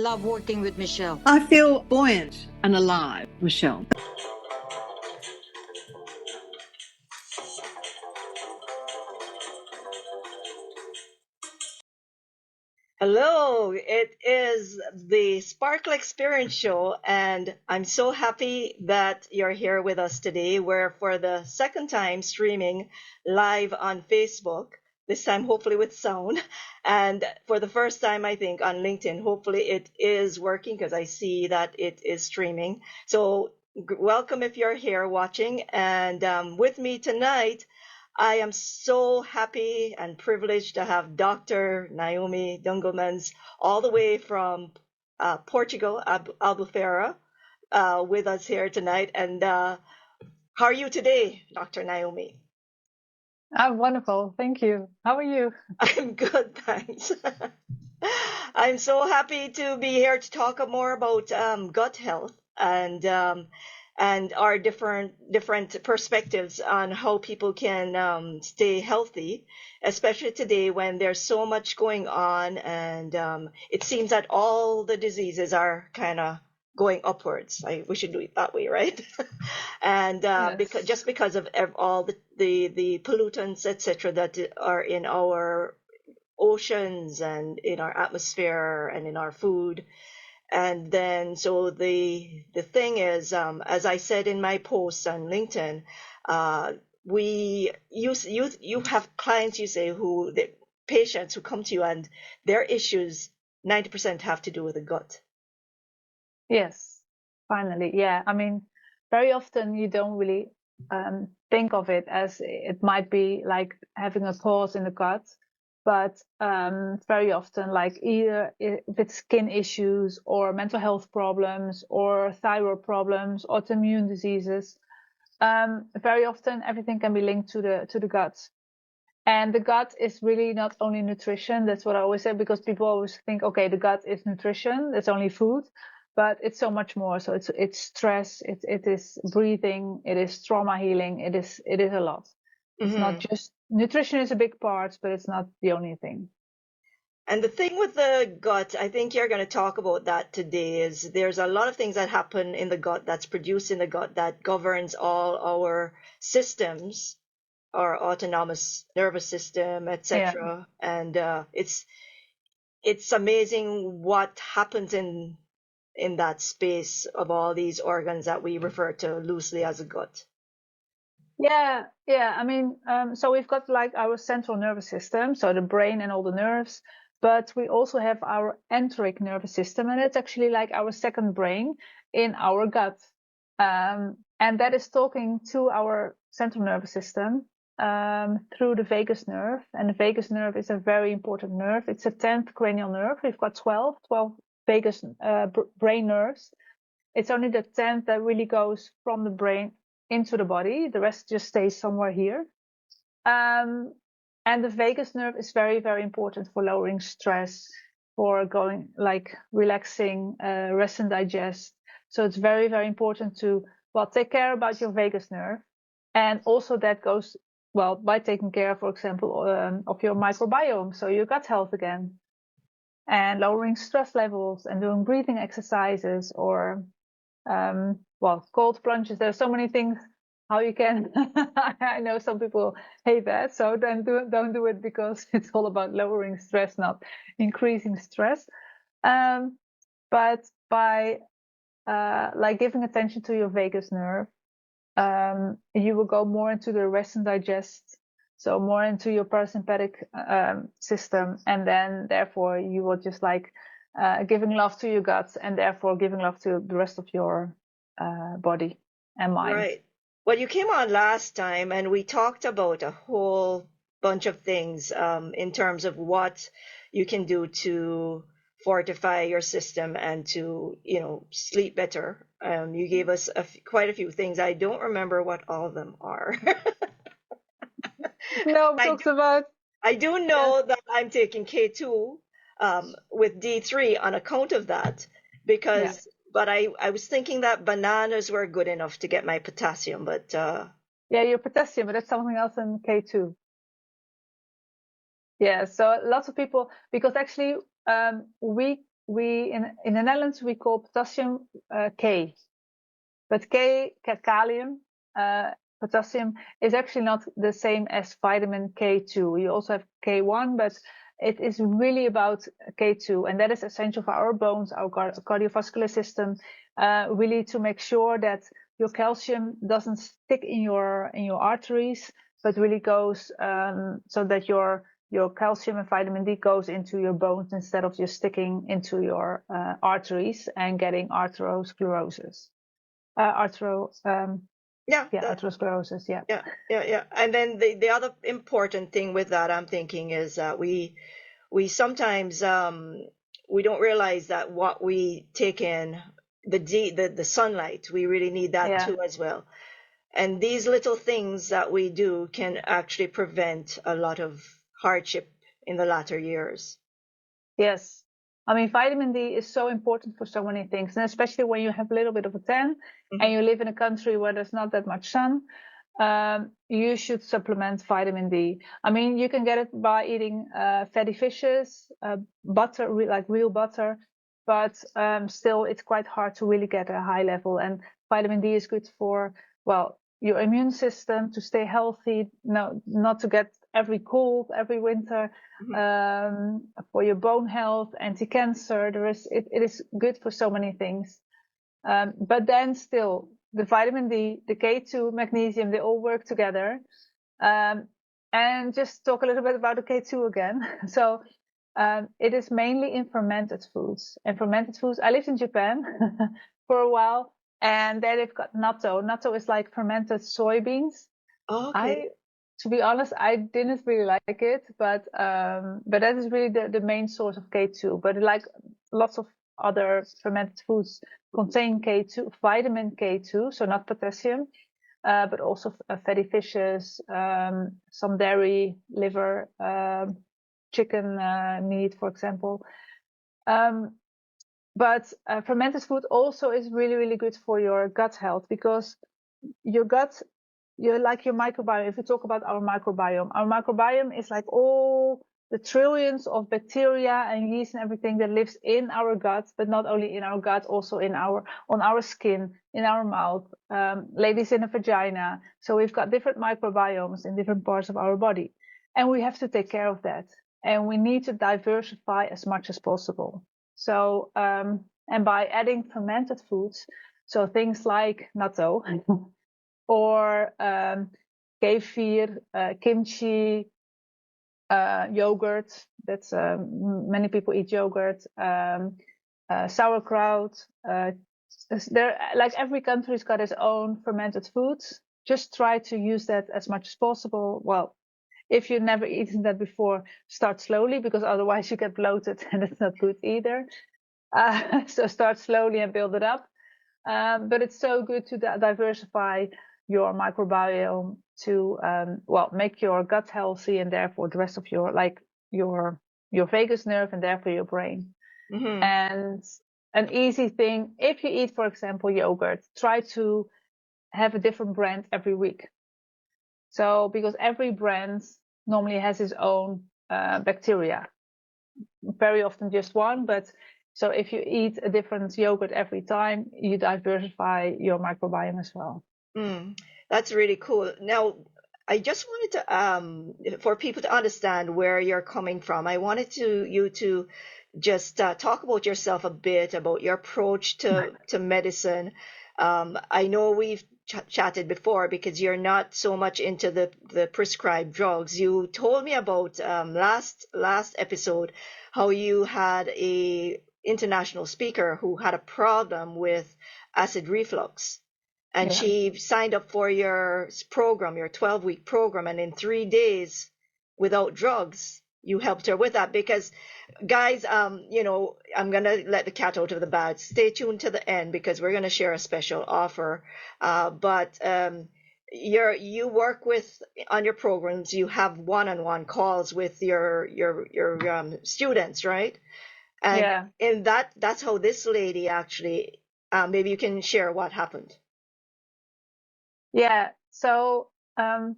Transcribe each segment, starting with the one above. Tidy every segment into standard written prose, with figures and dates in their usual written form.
love working with Michele. I feel buoyant and alive, Michele. Hello, it is the Sparkle Experience Show, and I'm so happy that you're here with us today. We're for the second time streaming live on Facebook, this time hopefully with sound, and for the first time, I think, on LinkedIn. Hopefully it is working because I see that it is streaming. So welcome if you're here watching, and with me tonight, I am so happy and privileged to have Dr. Naomi Dongelmans all the way from Portugal, Albufeira, with us here tonight. And how are you today, Dr. Naomi? I'm wonderful. Thank you. How are you? I'm good, thanks. I'm so happy to be here to talk more about gut health and our different perspectives on how people can stay healthy, especially today when there's so much going on, and it seems that all the diseases are kind of going upwards. We should do it that way, right? And Yes. because of all the pollutants, etc., that are in our oceans and in our atmosphere and in our food. And then, so the thing is, as I said in my post on LinkedIn, you have clients, you say, the patients who come to you, and their issues 90% have to do with the gut. Yes. Finally. Yeah. I mean, very often you don't really think of it as it might be like having a pause in the gut, but very often, like either with skin issues or mental health problems or thyroid problems, autoimmune diseases, very often everything can be linked to the gut. And the gut is really not only nutrition. That's what I always say, because people always think, okay, the gut is nutrition. It's only food, but it's so much more. So it's stress. It is breathing. It is trauma healing. It is a lot. It's not just nutrition is a big part, but it's not the only thing. And the thing with the gut, I think you're going to talk about that today, is there's a lot of things that happen in the gut, that's produced in the gut, that governs all our systems, our autonomous nervous system, etc. Yeah. And it's amazing what happens in that space of all these organs that we refer to loosely as a gut. Yeah. I mean, so we've got like our central nervous system, so the brain and all the nerves, but we also have our enteric nervous system, and it's actually like our second brain in our gut. And that is talking to our central nervous system through the vagus nerve. And the vagus nerve is a very important nerve. It's a 10th cranial nerve. We've got 12 vagus brain nerves. It's only the 10th that really goes from the brain into the body. The rest just stays somewhere here. And the vagus nerve is very, very important for lowering stress, for going like relaxing, rest and digest. So it's very, very important to, well, take care about your vagus nerve. And also that goes, well, by taking care, for example, of your microbiome. So your gut health again, and lowering stress levels and doing breathing exercises or, well, cold plunges. There's so many things how you can. I know some people hate that, so don't do it, because it's all about lowering stress, not increasing stress. But by like giving attention to your vagus nerve, you will go more into the rest and digest, so more into your parasympathetic system, and then therefore you will just like giving love to your gut, and therefore giving love to the rest of your body and mind. Right. Well, you came on last time and we talked about a whole bunch of things in terms of what you can do to fortify your system and to, sleep better. You gave us quite a few things. I don't remember what all of them are. No, talks about. I do know that I'm taking K2 with D3 on account of that, because. Yeah. But I was thinking that bananas were good enough to get my potassium, but yeah, your potassium, but that's something else in K2. Yeah, so lots of people, because actually we we in the Netherlands we call potassium K, but kalium, potassium is actually not the same as vitamin K2. You also have K1, but it is really about K2, and that is essential for our bones, our cardiovascular system, really to make sure that your calcium doesn't stick in your arteries, but really goes so that your calcium and vitamin D goes into your bones instead of just sticking into your arteries and getting arteriosclerosis. Arteriosclerosis. Yeah. And then the other important thing with that, I'm thinking, is that we sometimes we don't realize that what we take in, the sunlight, we really need that too as well. And these little things that we do can actually prevent a lot of hardship in the latter years. Yes. I mean, vitamin D is so important for so many things, and especially when you have a little bit of a tan and you live in a country where there's not that much sun, you should supplement vitamin D. I mean, you can get it by eating fatty fishes, butter, like real butter, but still it's quite hard to really get a high level. And vitamin D is good for, well, your immune system to stay healthy, not to get every cold every winter, for your bone health, anti-cancer. It is good for so many things. But then still, the vitamin D, the K2, magnesium, they all work together. And just talk a little bit about the K2 again. So it is mainly in fermented foods. And fermented foods, I lived in Japan for a while, and there they've got natto. Natto is like fermented soybeans. Okay. To be honest, I didn't really like it, but that is really the main source of K2. But like lots of other fermented foods contain K2, vitamin K2, so not potassium, but also fatty fishes, some dairy, liver, chicken meat, for example. But fermented food also is really, really good for your gut health, because your gut, you're like your microbiome. If we talk about our microbiome is like all the trillions of bacteria and yeast and everything that lives in our gut, but not only in our gut, also on our skin, in our mouth, ladies in a vagina. So we've got different microbiomes in different parts of our body, and we have to take care of that. And we need to diversify as much as possible. So, and by adding fermented foods, so things like natto, or kefir, kimchi, yogurt. That's many people eat yogurt. Sauerkraut. There, like every country's got its own fermented foods. Just try to use that as much as possible. Well, if you've never eaten that before, start slowly, because otherwise you get bloated and it's not good either. So start slowly and build it up. But it's so good to diversify your microbiome to make your gut healthy, and therefore the rest of your vagus nerve, and therefore your brain. And an easy thing, if you eat, for example, yogurt, try to have a different brand every week. So because every brand normally has its own bacteria, very often just one, but so if you eat a different yogurt every time, you diversify your microbiome as well. That's really cool. Now, I just wanted to, for people to understand where you're coming from, I wanted you to just talk about yourself a bit, about your approach to medicine. I know we've chatted before, because you're not so much into the prescribed drugs. You told me about last episode how you had a international speaker who had a problem with acid reflux. And she signed up for your program, your 12-week program, and in 3 days, without drugs, you helped her with that. Because, guys, I'm gonna let the cat out of the bag. Stay tuned to the end, because we're gonna share a special offer. But you work with, on your programs, you have one-on-one calls with your students, right? And in that's how this lady actually. Maybe you can share what happened. Yeah. So, I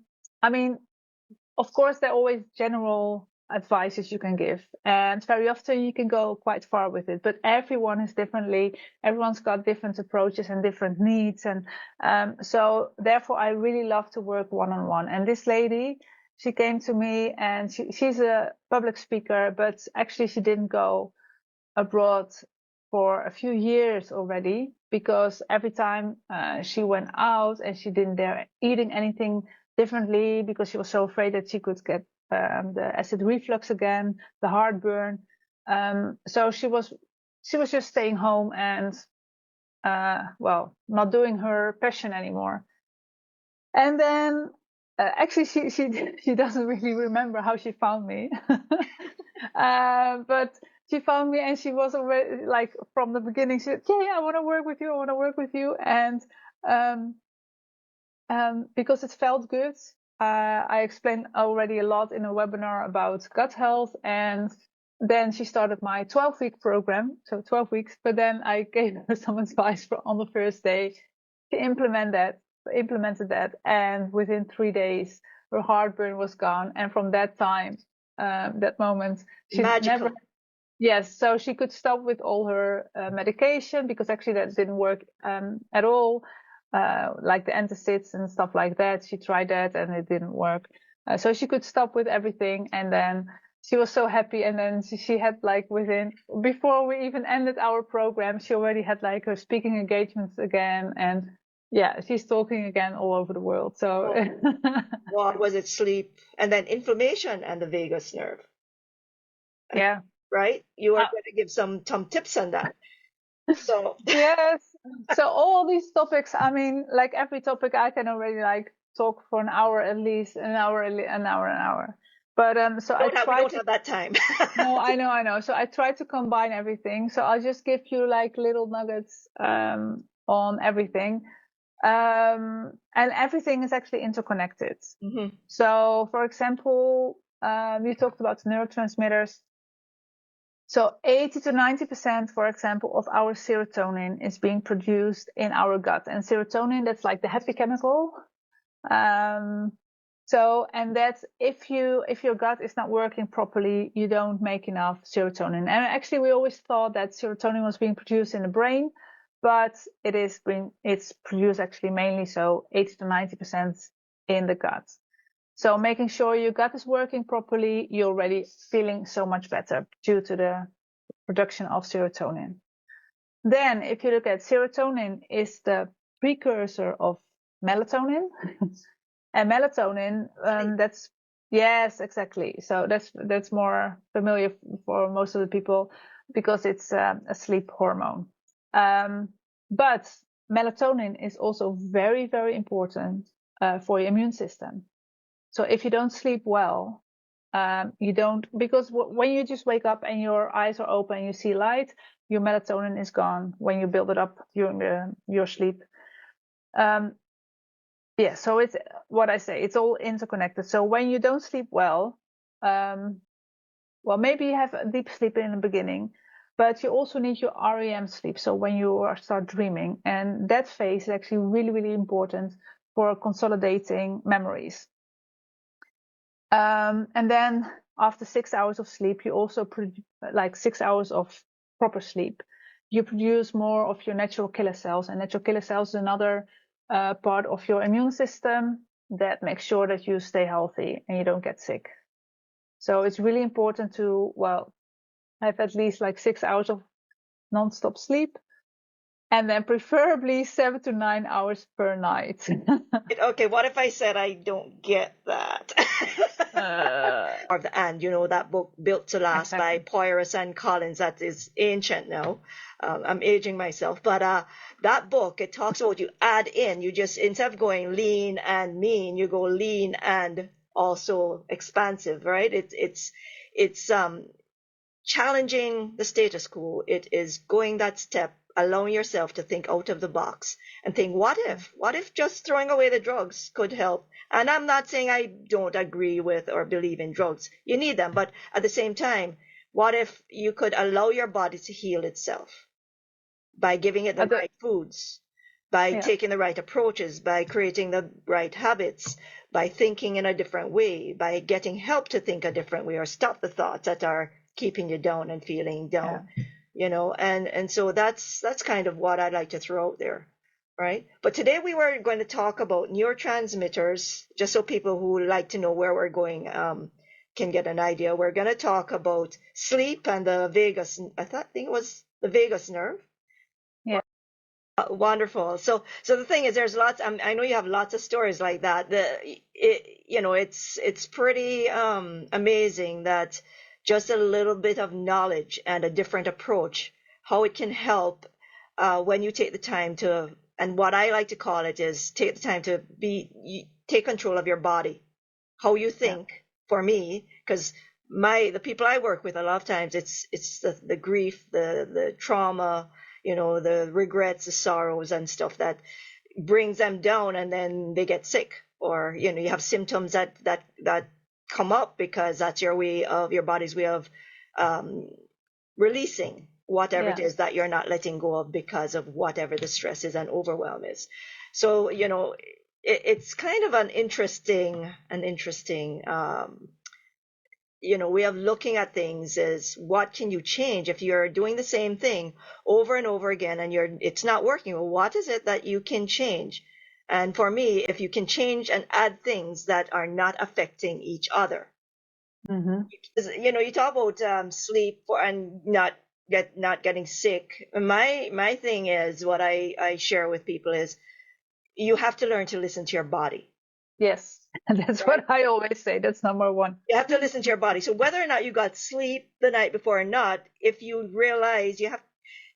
mean, of course, there are always general advices you can give, and very often you can go quite far with it, but everyone is everyone's got different approaches and different needs, and so therefore I really love to work one-on-one. And this lady, she came to me, and she's a public speaker, but actually she didn't go abroad for a few years already, because every time she went out and she didn't dare eating anything differently, because she was so afraid that she could get the acid reflux again, the heartburn. So she was just staying home and not doing her passion anymore. And then actually she doesn't really remember how she found me. But she found me, and she was already, like, from the beginning, she said, yeah, I want to work with you. And because it felt good, I explained already a lot in a webinar about gut health, and then she started my 12-week program, so 12 weeks. But then I gave her some advice on the first day. She implemented that, and within 3 days, her heartburn was gone. And from that time, that moment, she Magical. Yes, so she could stop with all her medication, because actually that didn't work at all. Like the antacids and stuff like that. She tried that and it didn't work. So she could stop with everything, and then she was so happy. And then she had, like, before we even ended our program, she already had, like, her speaking engagements again, and yeah, she's talking again all over the world. So what was it? Sleep, and then inflammation and the vagus nerve. Yeah. Right? You are going to give some tips on that. So yes. So all these topics, I mean, like, every topic I can already, like, talk for an hour at least, an hour. But so I don't have that time. No, I know. So I try to combine everything. So I'll just give you, like, little nuggets on everything. And everything is actually interconnected. Mm-hmm. So, for example, you talked about neurotransmitters. So 80 to 90%, for example, of our serotonin is being produced in our gut. And serotonin, that's like the happy chemical. And that's if your gut is not working properly, you don't make enough serotonin. And actually, we always thought that serotonin was being produced in the brain, but it's produced actually mainly, so 80 to 90% in the gut. So making sure your gut is working properly, you're already feeling so much better due to the production of serotonin. Then if you look at serotonin, is the precursor of melatonin. And melatonin, yes, exactly. So that's more familiar for most of the people, because it's a sleep hormone. But melatonin is also very, very important for your immune system. So if you don't sleep well, because when you just wake up and your eyes are open and you see light, your melatonin is gone when you build it up during your sleep. So it's what I say, it's all interconnected. So when you don't sleep well, maybe you have a deep sleep in the beginning, but you also need your REM sleep. So when you start dreaming, and that phase is actually really, really important for consolidating memories. And then after 6 hours of sleep, you also like 6 hours of proper sleep. You produce more of your natural killer cells, and natural killer cells is another part of your immune system that makes sure that you stay healthy and you don't get sick. So it's really important to, have at least like 6 hours of non-stop sleep, and then preferably 7 to 9 hours per night. Okay, what if I said I don't get that? And that book Built to Last by Poirus and Collins, that is ancient now. I'm aging myself, but that book, it talks about you add in, you just, instead of going lean and mean, you go lean and also expansive, right? It's challenging the status quo. It is going that step, allowing yourself to think out of the box and think, what if just throwing away the drugs could help? And I'm not saying I don't agree with or believe in drugs. You need them. But at the same time, what if you could allow your body to heal itself by giving it the right foods? by taking the right approaches, by creating the right habits, by thinking in a different way, by getting help to think a different way or stop the thoughts that are keeping you down and feeling down, you know, and so that's kind of what I'd like to throw out there, right? But today we were going to talk about neurotransmitters, just so people who like to know where we're going can get an idea. We're going to talk about sleep and the vagus, I think it was the vagus nerve. Yeah. Wonderful. So the thing is, there's lots. I know you have lots of stories like that. It's pretty amazing that just a little bit of knowledge and a different approach, how it can help when you take the time to. And what I like to call it is take the time to take control of your body, how you think. Yeah. For me, because the people I work with, a lot of times it's the grief, the trauma, you know, the regrets, the sorrows and stuff that brings them down, and then they get sick, or, you know, you have symptoms that come up because that's your body's way of releasing whatever it is that you're not letting go of because of whatever the stress is and overwhelm is. So, you know, it's kind of an interesting you know, way of looking at things is what can you change if you're doing the same thing over and over again and it's not working. Well, what is it that you can change? And for me, if you can change and add things that are not affecting each other, you know, you talk about sleep and not getting sick. My thing is, what I share with people is you have to learn to listen to your body. Yes. And that's right? What I always say. That's number one. You have to listen to your body. So whether or not you got sleep the night before or not, if you realize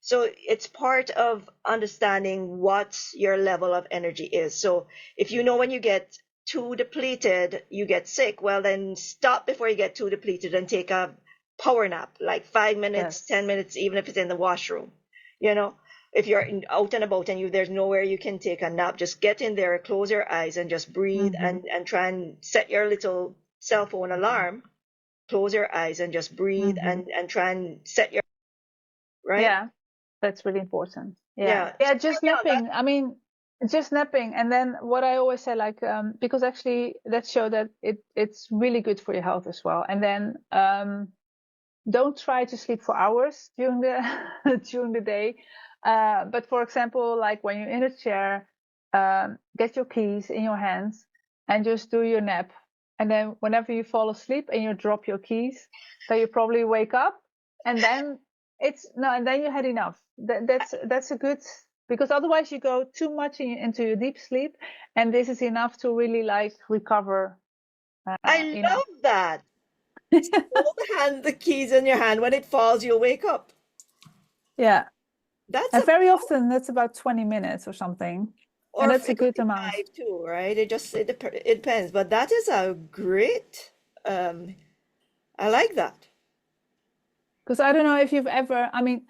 so it's part of understanding what your level of energy is. So if you know when you get too depleted, you get sick, well, then stop before you get too depleted and take a power nap, like 5 minutes, 10 minutes, even if it's in the washroom, you know. If you're out and about and there's nowhere you can take a nap, just get in there, close your eyes and just breathe and try and set your little cell phone alarm, close your eyes and just breathe and try and set your, right? Yeah, that's really important. Yeah, just napping. I mean, just napping. And then what I always say, like, because actually that show that it's really good for your health as well. And then don't try to sleep for hours during the day. But for example, like when you're in a chair, get your keys in your hands and just do your nap. And then whenever you fall asleep and you drop your keys, then you probably wake up, and then and then you had enough. That's a good, because otherwise you go too much into your deep sleep, and this is enough to really like recover. I love that. Hold the keys in your hand. When it falls, you'll wake up. Yeah. And very often that's about 20 minutes or something. Or and that's a good amount too, right? It depends. But that is a great, I like that. Because I don't know if you've ever, I mean,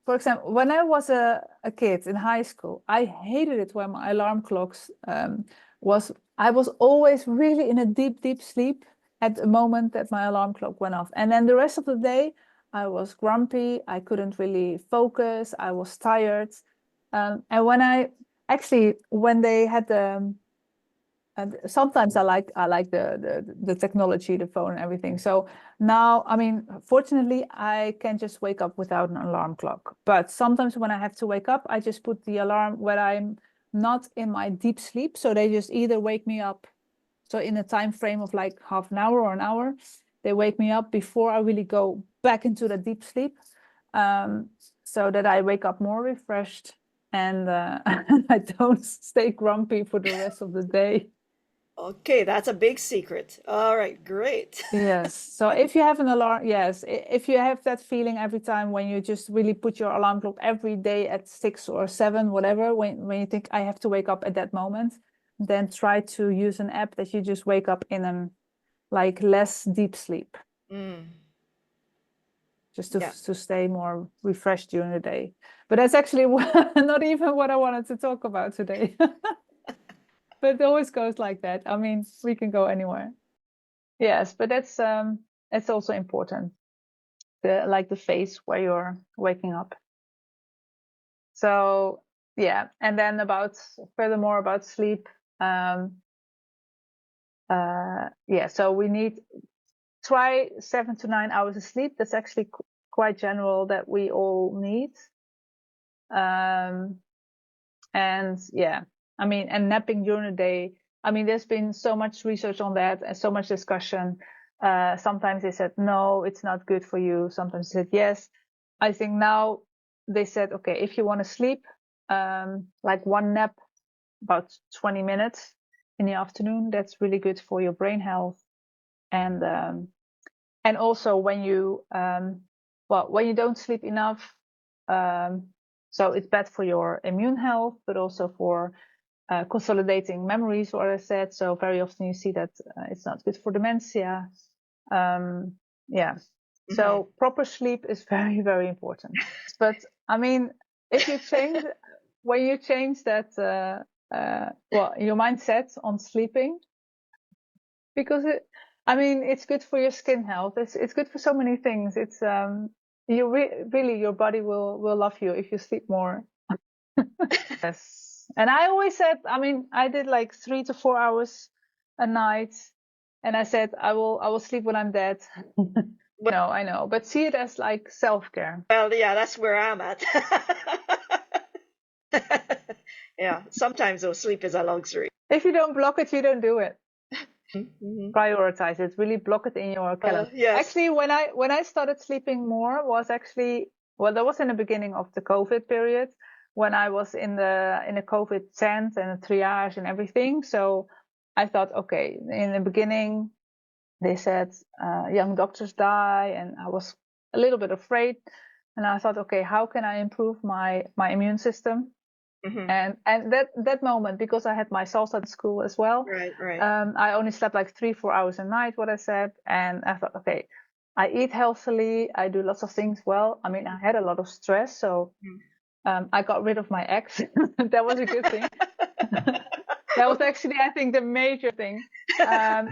for example, when I was a kid in high school, I hated it when my alarm clocks I was always really in a deep sleep at the moment that my alarm clock went off. And then the rest of the day, I was grumpy. I couldn't really focus. I was tired. And when they had and sometimes I like the technology, the phone and everything. So now, I mean, fortunately, I can just wake up without an alarm clock. But sometimes when I have to wake up, I just put the alarm when I'm not in my deep sleep. So they just either wake me up. So in a time frame of like half an hour or an hour, they wake me up before I really go back into the deep sleep, so that I wake up more refreshed and I don't stay grumpy for the rest of the day. Okay, that's a big secret. All right, great. Yes. So if you have an alarm, yes, if you have that feeling every time when you just really put your alarm clock every day at 6 or 7, whatever, when you think I have to wake up at that moment, then try to use an app that you just wake up in a like less deep sleep. Just to stay more refreshed during the day. But that's actually not even what I wanted to talk about today. But it always goes like that. I mean, we can go anywhere. Yes, but that's also important. The phase where you're waking up. So and then furthermore about sleep. So we need try 7 to 9 hours of sleep. That's actually quite general that we all need. And napping during the day. I mean, there's been so much research on that and so much discussion. Sometimes they said, no, it's not good for you. Sometimes they said, yes. I think now they said, okay, if you want to sleep, like one nap, about 20 minutes in the afternoon, that's really good for your brain health. And also when you don't sleep enough, so it's bad for your immune health, but also for consolidating memories, what I said. So very often you see that it's not good for dementia. So proper sleep is very, very important. But I mean, if you change, when you change that, your mindset on sleeping, because it's good for your skin health. It's good for so many things. It's really your body will love you if you sleep more. Yes. And I always said, I did like 3 to 4 hours a night, and I said I will sleep when I'm dead. I know, but see it as like self-care. Well, yeah, that's where I'm at. Yeah, sometimes though, sleep is a luxury. If you don't block it, you don't do it. Prioritize it. Really block it in your calendar. Yes. Actually, when I started sleeping more was that was in the beginning of the COVID period, when I was in a COVID tent and a triage and everything. So I thought, okay, in the beginning they said young doctors die, and I was a little bit afraid. And I thought, okay, how can I improve my immune system? And that moment, because I had my salsa at school as well, right. I only slept like 3-4 hours a night, what I said. And I thought, okay, I eat healthily, I do lots of things well. I had a lot of stress, so I got rid of my ex. That was a good thing. That was actually, I think, the major thing.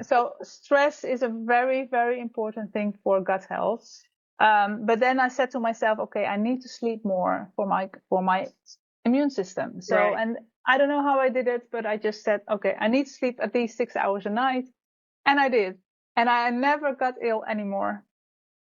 So stress is a very, very important thing for gut health. But then I said to myself, okay, I need to sleep more for my immune system. So, and I don't know how I did it, but I just said, okay, I need to sleep at least 6 hours a night. And I did. And I never got ill anymore.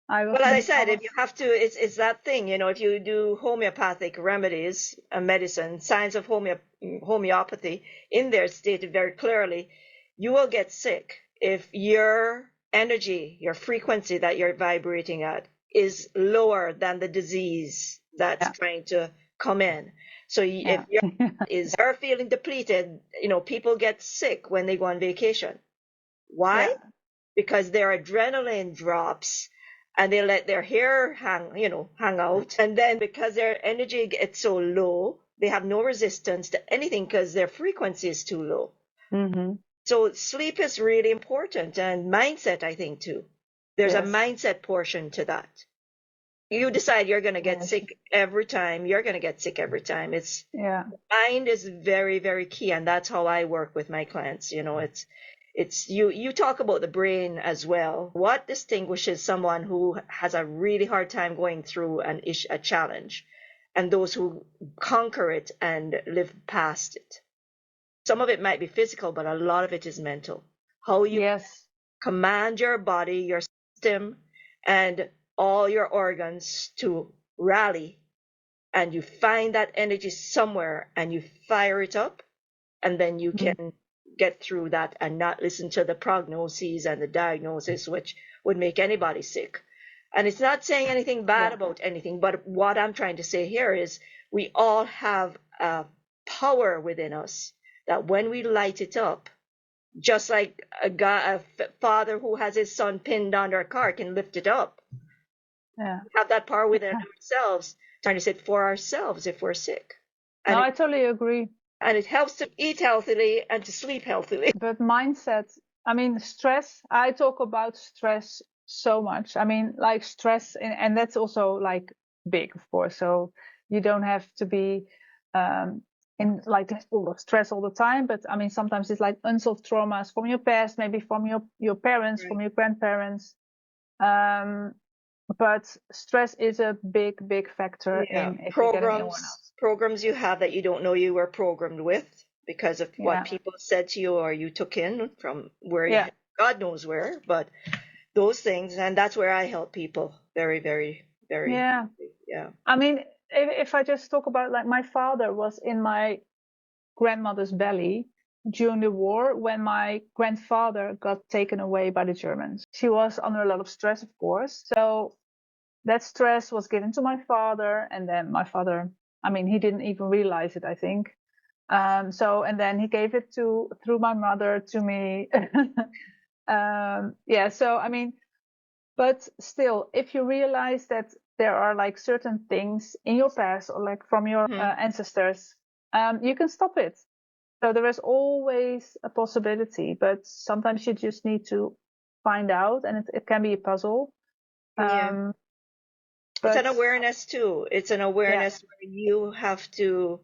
Well, as I said, if you have to, it's that thing, if you do homeopathic remedies and medicine, science of homeopathy in there stated very clearly, you will get sick if your energy, your frequency that you're vibrating at is lower than the disease that's trying to come in. So if you're feeling depleted, people get sick when they go on vacation. Why? Yeah. Because their adrenaline drops and they let their hair hang out. And then because their energy gets so low, they have no resistance to anything because their frequency is too low. Mm-hmm. So sleep is really important, and mindset, I think, too. There's a mindset portion to that. You decide you're going to get sick every time, you're going to get sick every time. Mind is very, very key. And that's how I work with my clients. It's you talk about the brain as well. What distinguishes someone who has a really hard time going through a challenge and those who conquer it and live past it? Some of it might be physical, but a lot of it is mental. How you command your body, your system, and all your organs to rally, and you find that energy somewhere and you fire it up, and then you can get through that and not listen to the prognoses and the diagnosis, which would make anybody sick. And it's not saying anything bad about anything, but what I'm trying to say here is we all have a power within us that when we light it up, just like a father who has his son pinned under a car can lift it up. Yeah. We have that power within ourselves, trying to say for ourselves if we're sick. And I totally agree. And it helps to eat healthily and to sleep healthily. But mindset, stress, I talk about stress so much. Like stress, and that's also like big, of course. So you don't have to be in like full of stress all the time. But sometimes it's like unsolved traumas from your past, maybe from your parents, from your grandparents. but stress is a big factor Yeah. in if you're getting ill or not. Programs you have that you don't know you were programmed with because of what Yeah. people said to you or you took in from where Yeah. God knows where, but those things, and that's where I help people very, very, very. Yeah. Yeah. I mean, if I just talk about, like, my father was in my grandmother's belly during the war when my grandfather got taken away by the Germans. She was under a lot of stress, of course. So that stress was given to my father, and then my father, I mean, he didn't even realize it, I think. And then he gave it through my mother to me. Yeah. So, I mean, but still, if you realize that there are like certain things in your past or like from your ancestors, you can stop it. So there is always a possibility, but sometimes you just need to find out, and it can be a puzzle. Yeah. It's an awareness too. It's an awareness where you have to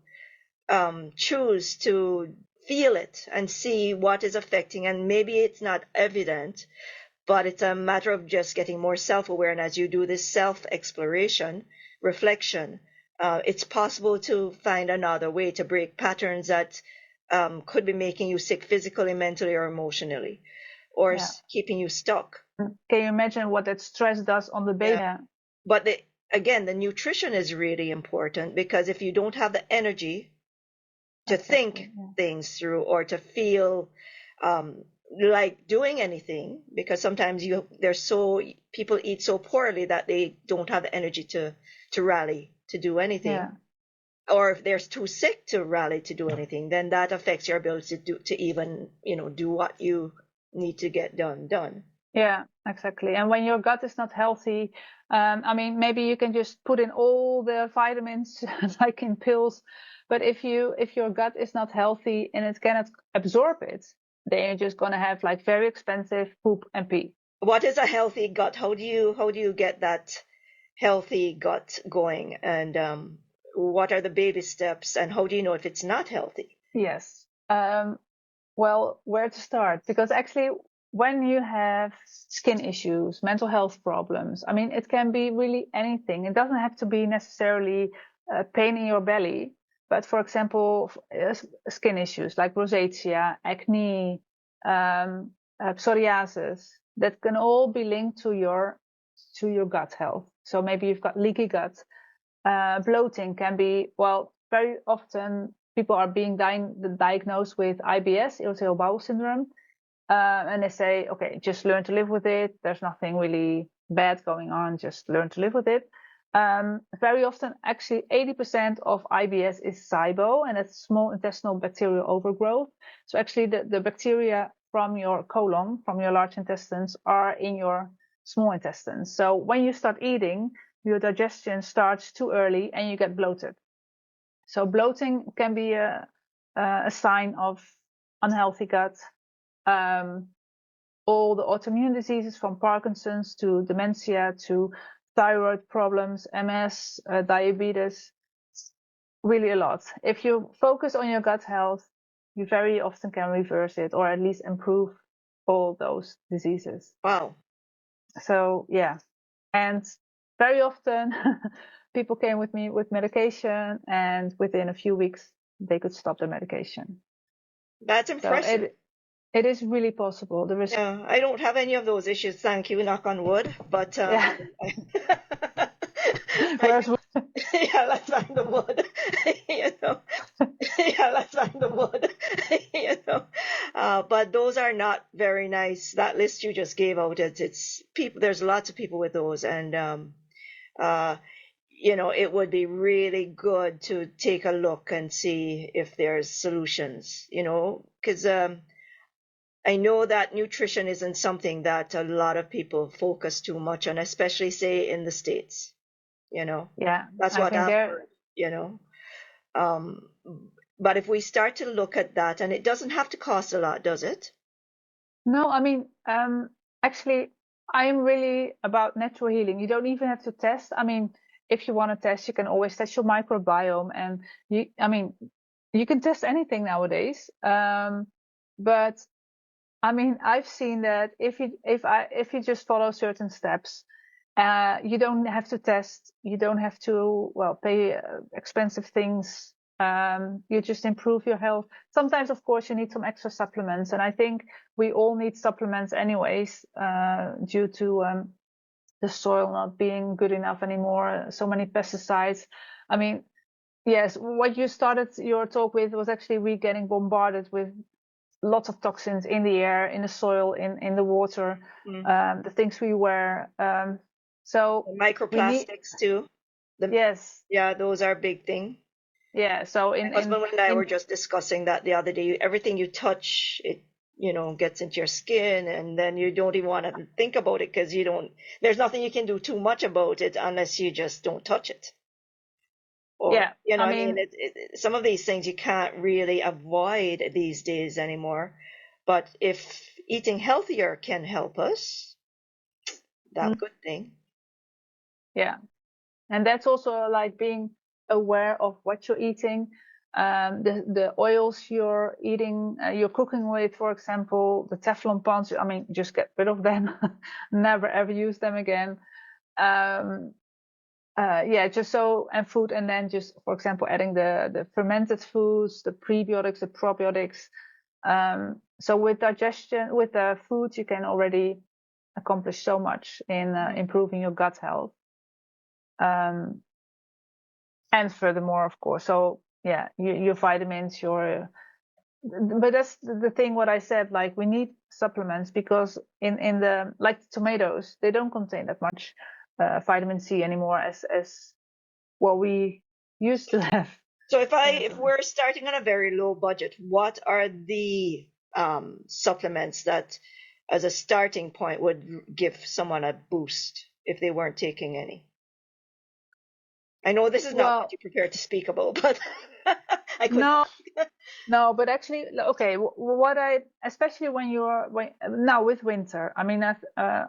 choose to feel it and see what is affecting. And maybe it's not evident, but it's a matter of just getting more self-aware. And as you do this self-exploration, reflection, it's possible to find another way to break patterns that could be making you sick physically, mentally, or emotionally, or keeping you stuck. Can you imagine what that stress does on the baby? Yeah. But again, the nutrition is really important, because if you don't have the energy to think things through or to feel like doing anything, because sometimes people eat so poorly that they don't have the energy to rally to do anything, or if they're too sick to rally to do anything, then that affects your ability to even do what you need to get done. Yeah, exactly. And when your gut is not healthy, I mean, maybe you can just put in all the vitamins like in pills, but if your gut is not healthy and it cannot absorb it, then you're just gonna have like very expensive poop and pee. What is a healthy gut? How do you get that healthy gut going? And what are the baby steps? And how do you know if it's not healthy? Yes. Well, where to start? Because actually, when you have skin issues, mental health problems, I mean, it can be really anything. It doesn't have to be necessarily pain in your belly, but for example, skin issues like rosacea, acne, psoriasis, that can all be linked to your gut health. So maybe you've got leaky gut. Bloating can be, well, very often people are being diagnosed with IBS, irritable bowel syndrome, and they say, okay, just learn to live with it. There's nothing really bad going on. Just learn to live with it. Very often, actually, 80% of IBS is SIBO, and it's small intestinal bacterial overgrowth. So actually, the bacteria from your colon, from your large intestines, are in your small intestines. So when you start eating, your digestion starts too early and you get bloated. So bloating can be a sign of unhealthy gut. All the autoimmune diseases, from Parkinson's to dementia to thyroid problems, MS, diabetes, really a lot. If you focus on your gut health, you very often can reverse it or at least improve all those diseases. Wow. So yeah, and very often people came with me with medication, and within a few weeks they could stop the medication. That's impressive. So it is really possible. Yeah, I don't have any of those issues, thank you, knock on wood. But yeah. Yeah, let's find the wood. Yeah, let's find the wood. But those are not very nice. That list you just gave out, it's people. There's lots of people with those, and it would be really good to take a look and see if there's solutions. Because I know that nutrition isn't something that a lot of people focus too much on, especially say in the States. Yeah, that's what I've heard. But if we start to look at that, and it doesn't have to cost a lot, does it? No, I mean, actually, I'm really about natural healing. You don't even have to test. I mean, if you want to test, you can always test your microbiome, and you can test anything nowadays. But I mean, I've seen that if you just follow certain steps You don't have to test. You don't have to, pay expensive things. You just improve your health. Sometimes, of course, you need some extra supplements. And I think we all need supplements anyways, due to the soil not being good enough anymore. So many pesticides. I mean, yes, what you started your talk with was actually we getting bombarded with lots of toxins in the air, in the soil, in the water, the things we wear. So Microplastics too. Yes. Yeah, those are a big thing. Yeah. So my husband and I were just discussing that the other day. Everything you touch, it gets into your skin, and then you don't even want to think about it because there's nothing you can do too much about it unless you just don't touch it. Or, yeah. I mean, some of these things you can't really avoid these days anymore. But if eating healthier can help us, that's a good thing. Yeah. And that's also like being aware of what you're eating, the oils you're eating, you're cooking with, for example, the Teflon pans. I mean, just get rid of them, never ever use them again. Just so, and food, and then just, for example, adding the fermented foods, the prebiotics, the probiotics. So with digestion, with the food, you can already accomplish so much in improving your gut health. And furthermore, of course, so yeah, your vitamins, but that's the thing what I said, like we need supplements because in the, like tomatoes, they don't contain that much vitamin C anymore as what we used to have. So if we're starting on a very low budget, what are the supplements that as a starting point would give someone a boost if they weren't taking any? I know this is not what you're prepared to speak about, but I could. No, but actually, okay. Especially when now with winter. I mean,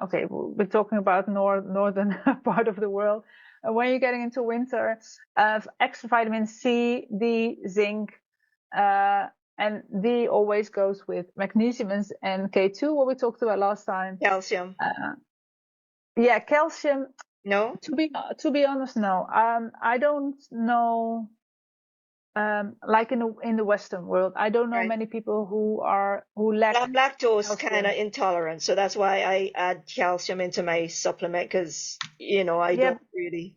okay, we're talking about northern part of the world. When you're getting into winter, extra vitamin C, D, zinc, and D always goes with magnesium and K2. What we talked about last time. Calcium. Yeah, calcium. No. To be honest, no. I don't know. Like in the Western world, I don't know many people who lack lactose kind of intolerant. So that's why I add calcium into my supplement because I don't really.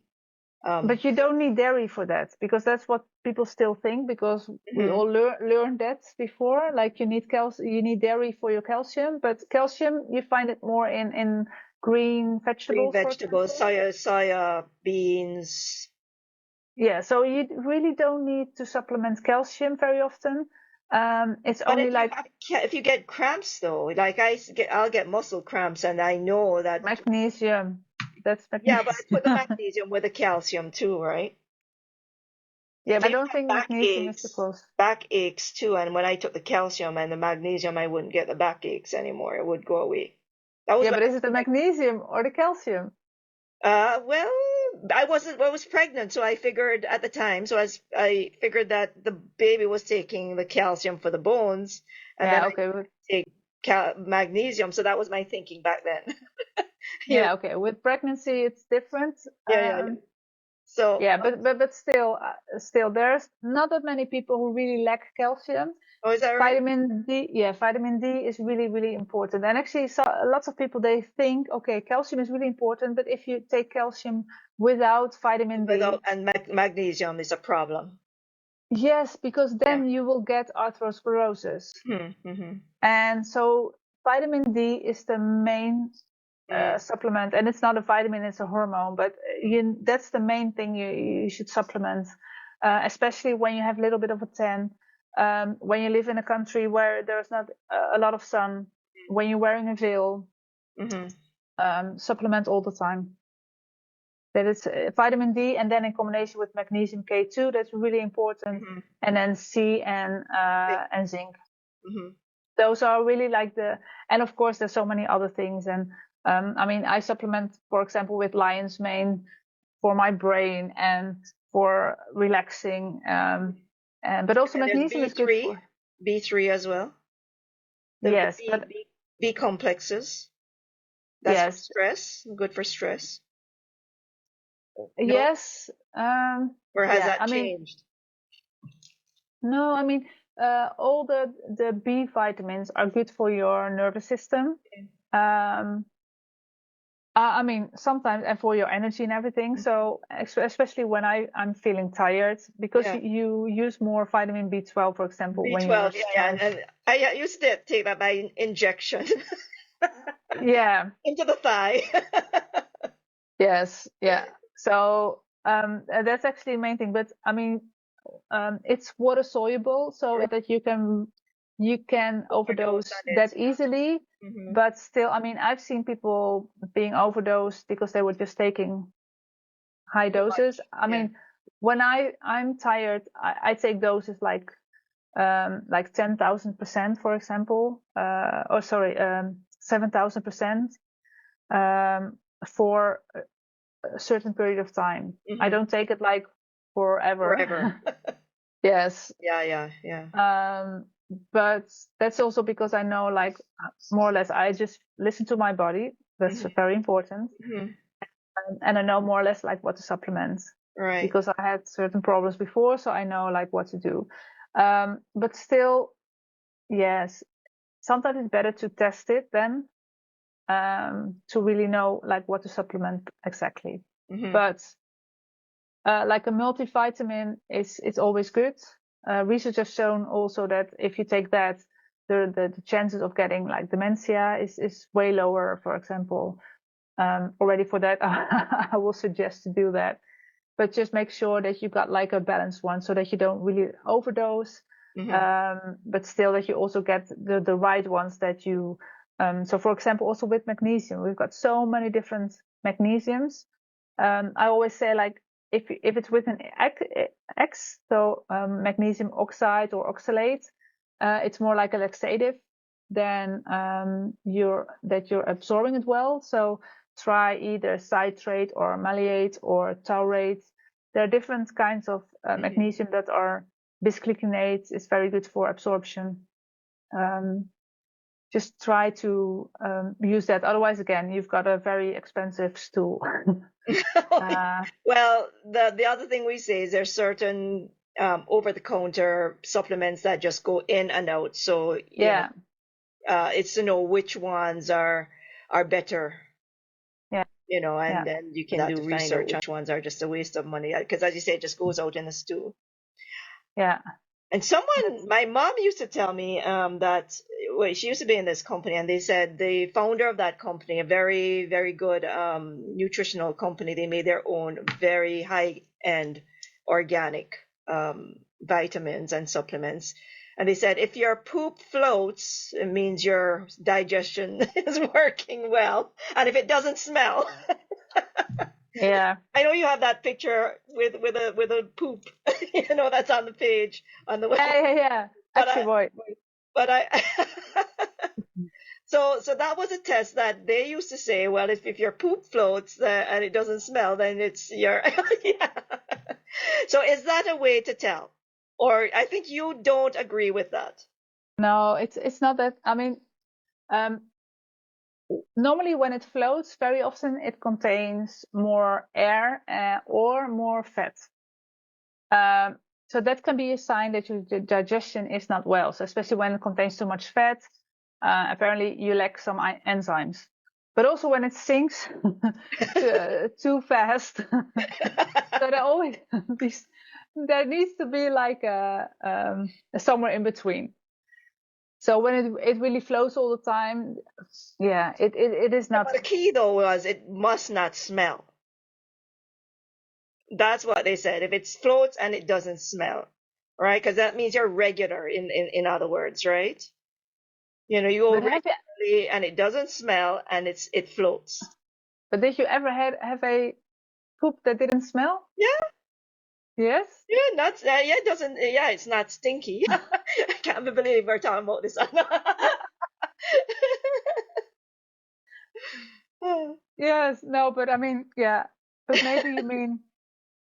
But you don't need dairy for that because that's what people still think because we all learned that before. Like you need you need dairy for your calcium, but calcium you find it more in green vegetables. Soya beans. Yeah, so you really don't need to supplement calcium very often. It's only if you get cramps though, like I'll get muscle cramps, and I know that magnesium. That's magnesium. Yeah, but I put the magnesium with the calcium too, right? Yeah, but I don't think magnesium is the close. Back aches too, and when I took the calcium and the magnesium, I wouldn't get the back aches anymore. It would go away. But is it the magnesium or the calcium? Well, I was pregnant, so I figured at the time. So I figured that the baby was taking the calcium for the bones, and then I take magnesium. So that was my thinking back then. Yeah, okay. With pregnancy, it's different. So yeah, but still, there's not that many people who really lack calcium. Oh, is that right? Vitamin D, vitamin D is really, really important. And actually, lots of people, they think, okay, calcium is really important, but if you take calcium without vitamin D, and magnesium is a problem. Yes, because then you will get atherosclerosis. And so vitamin D is the main supplement, and it's not a vitamin, it's a hormone, but that's the main thing you should supplement, especially when you have a little bit of a tan, when you live in a country where there's not a lot of sun, when you're wearing a veil, supplement all the time. That is vitamin D, and then in combination with magnesium K2, that's really important, and then C and zinc. Those are really like and of course there's so many other things, and I mean, I supplement, for example, with lion's mane for my brain and for relaxing, but also magnesium is good for B3 as well. Yes, B complexes. That's for stress. Good for stress. No? Yes. Or has Yeah. that I mean, changed? no. I mean, all the B vitamins are good for your nervous system. Um, I mean, sometimes and for your energy and everything. So especially when I'm feeling tired, because Yeah. you use more vitamin B12, for example, when you're B12, yeah. stressed. And I used to take that by injection Yeah. into the thigh. Yes. Yeah. So that's actually the main thing. But I mean, it's water soluble, so that you can Overdose overdose on it. that easily. Hmm. But still, I mean, I've seen people being overdosed because they were just taking high Too doses. much. I Yeah. mean, when I'm tired, I take doses like 10,000%, for example, or sorry, 7,000%, for a certain period of time. I Hmm. don't take it like forever. Forever. Yes. Yeah. But that's also because I know, like, more or less, I just listen to my body. That's Hmm. very important. Hmm. And I know more or less like what to supplement, Right. because I had certain problems before, so I know like what to do. But still, yes, sometimes it's better to test it then, to really know like what to supplement exactly. Hmm. But like a multivitamin is it's always good. Research has shown also that if you take that, the chances of getting like dementia is way lower, for example. Already for that, I will suggest to do that. But just make sure that you got like a balanced one, so that you don't really overdose, Hmm. but still that you also get the right ones that you. So, for example, also with magnesium, we've got so many different magnesiums. I always say, like, if it's with an X, so magnesium oxide or oxalate, it's more like a laxative than you're absorbing it well. So try either citrate or maleate or taurate. There are different kinds of magnesium that are bisglycinate is very good for absorption. Just try to use that. Otherwise, again, you've got a very expensive stool. Well, the other thing we say is there's certain over-the-counter supplements that just go in and out. So, Yeah, it's to know which ones are better, yeah, and yeah, then you can do research on which ones are just a waste of money. Because as you say, it just goes out in the stew. yeah. And That's my mom used to tell me that, well, she used to be in this company, and they said the founder of that company, a very, very good nutritional company, they made their own very high-end organic vitamins and supplements. And they said if your poop floats, it means your digestion is working well. And if it doesn't smell, yeah. I know you have that picture with a poop, that's on the page on the web. Yeah. But Actually, wait. but I so that was a test that they used to say, well, if your poop floats and it doesn't smell, then it's your yeah. So is that a way to tell? Or I think you don't agree with that. No, it's not that. I mean, um, normally when it floats, very often it contains more air or more fat. So that can be a sign that your digestion is not well. So especially when it contains too much fat, apparently you lack some enzymes. But also when it sinks too fast, so there always there needs to be like a somewhere in between. So when it really flows all the time, yeah, it is not. The key though was it must not smell. That's what they said. If it floats and it doesn't smell, right? Because that means you're regular in other words, right? You go But regularly and it doesn't smell and it floats. did you ever have a poop that didn't smell? Yeah, Yes. yeah, not yeah, it doesn't yeah, it's not stinky. I can't believe we're talking about this. Yes. No, but I mean, yeah. But maybe you mean,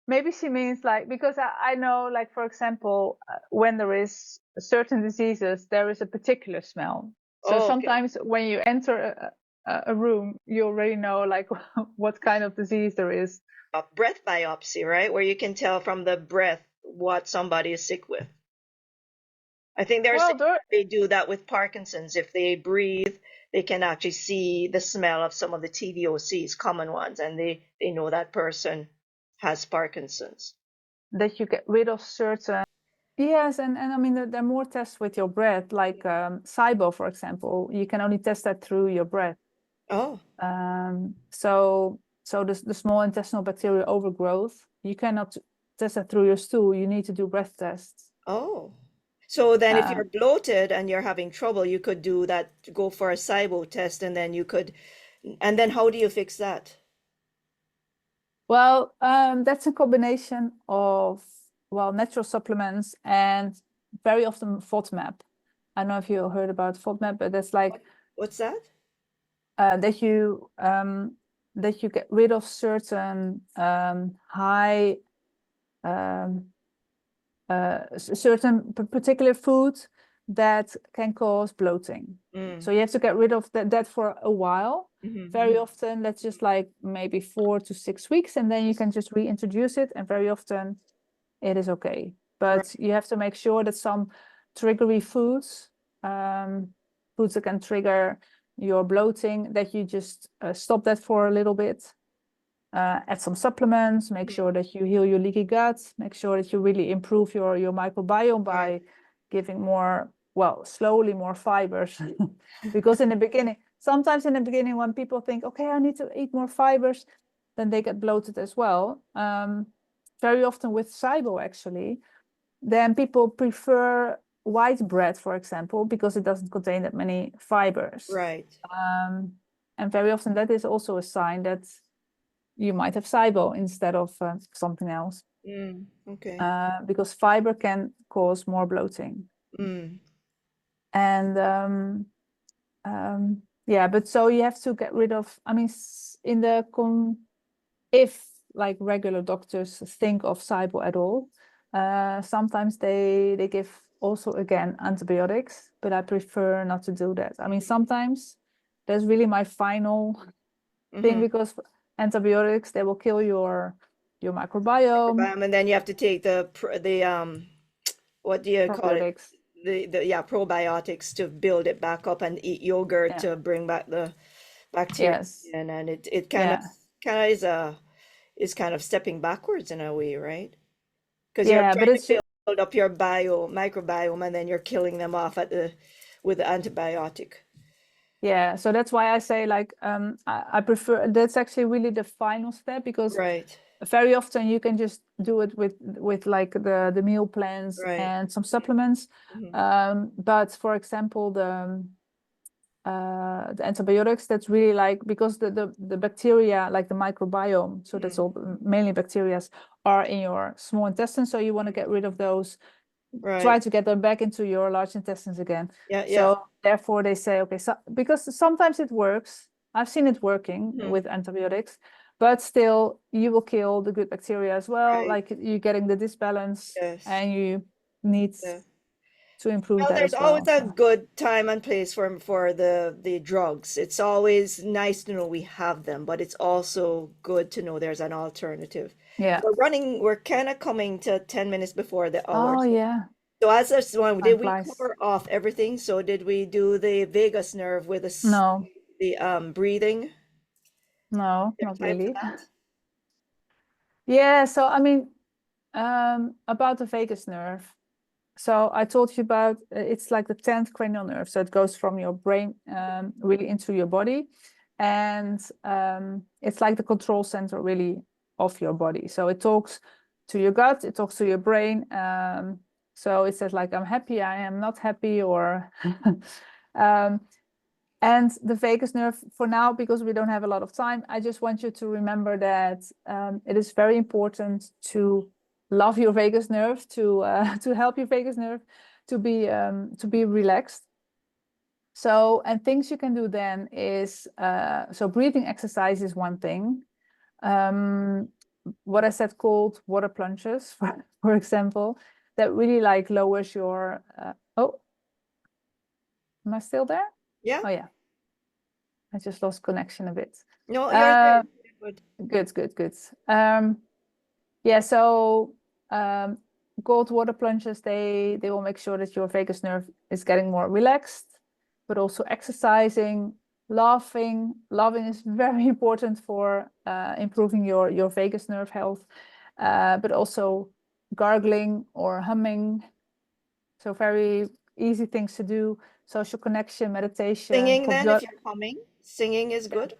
maybe she means like, because I know, like, for example, when there is certain diseases, there is a particular smell. So Oh, okay. sometimes when you enter a room, you already know like what kind of disease there is. A breath biopsy, right? Where you can tell from the breath what somebody is sick with. I think they do that with Parkinson's. If they breathe, they can actually see the smell of some of the TVOCs, common ones, and they know that person has Parkinson's. That you get rid of certain. Yes, and I mean there are more tests with your breath, like SIBO, for example. You can only test that through your breath. Oh. So the small intestinal bacterial overgrowth, you cannot test that through your stool. You need to do breath tests. Oh. So then if you're bloated and you're having trouble, you could do that, go for a SIBO test, and then and then how do you fix that? Well, that's a combination of, well, natural supplements and very often FODMAP. I don't know if you heard about FODMAP, but that's like what's that? That you get rid of certain high certain particular foods that can cause bloating. So you have to get rid of that for a while. Very often, that's just like maybe 4 to 6 weeks, and then you can just reintroduce it, and very often it is okay. But you have to make sure that some triggery foods, foods that can trigger your bloating, that you just stop that for a little bit. Add some supplements, make sure that you heal your leaky gut, make sure that you really improve your microbiome by giving more, well, slowly more fibers. Because sometimes in the beginning, when people think, okay, I need to eat more fibers, then they get bloated as well. Very often with SIBO, actually, then people prefer white bread, for example, because it doesn't contain that many fibers. Right. And very often that is also a sign that you might have SIBO instead of something else. Okay. Because fiber can cause more bloating. And yeah, but so you have to get rid of, I mean, if like regular doctors think of SIBO at all, sometimes they give also, again, antibiotics, but I prefer not to do that. I mean, sometimes that's really my final thing, because antibiotics, they will kill your microbiome. And then you have to take the what do you call it? The probiotics to build it back up, and eat yogurt to bring back the bacteria. Yes. And it kind of is kind of stepping backwards in a way, right? Because you're trying to build up your microbiome, and then you're killing them off with the antibiotic. Yeah, so that's why I say, like, I prefer, that's actually really the final step, because very often you can just do it with like the meal plans and some supplements. But for example, the antibiotics, that's really like, because the bacteria, like the microbiome, so that's all mainly bacteria, are in your small intestine. So you want to get rid of those. Try to get them back into your large intestines again. So therefore they say, okay, so because sometimes it works. I've seen it working with antibiotics, but still you will kill the good bacteria as well. Like you're getting the disbalance, and you need to improve that as well. There's always a good time and place for the drugs. It's always nice to know we have them, but it's also good to know there's an alternative. Yeah. We're kind of coming to 10 minutes before the hour. Oh, yeah. So as this one, did we cover off everything? So did we do the vagus nerve with the breathing? No, not really. Yeah, so I mean, about the vagus nerve. So I told you about, it's like the 10th cranial nerve. So it goes from your brain really into your body. And it's like the control center really of your body. So it talks to your gut, it talks to your brain. So it says like, I'm happy, I am not happy, or and the vagus nerve, for now, because we don't have a lot of time, I just want you to remember that it is very important to love your vagus nerve, to help your vagus nerve to be relaxed. So, and things you can do then is, so breathing exercise is one thing. What I said, called water plunges, for example, that really like lowers your, oh, am I still there? Yeah. Oh, yeah. I just lost connection a bit. No, you're there. Good. Good. Yeah, so cold water plunges, they will make sure that your vagus nerve is getting more relaxed, but also exercising, laughing. Laughing is very important for improving your vagus nerve health, but also gargling or humming. So very easy things to do. Social connection, meditation. Singing then, if you're humming, singing is good.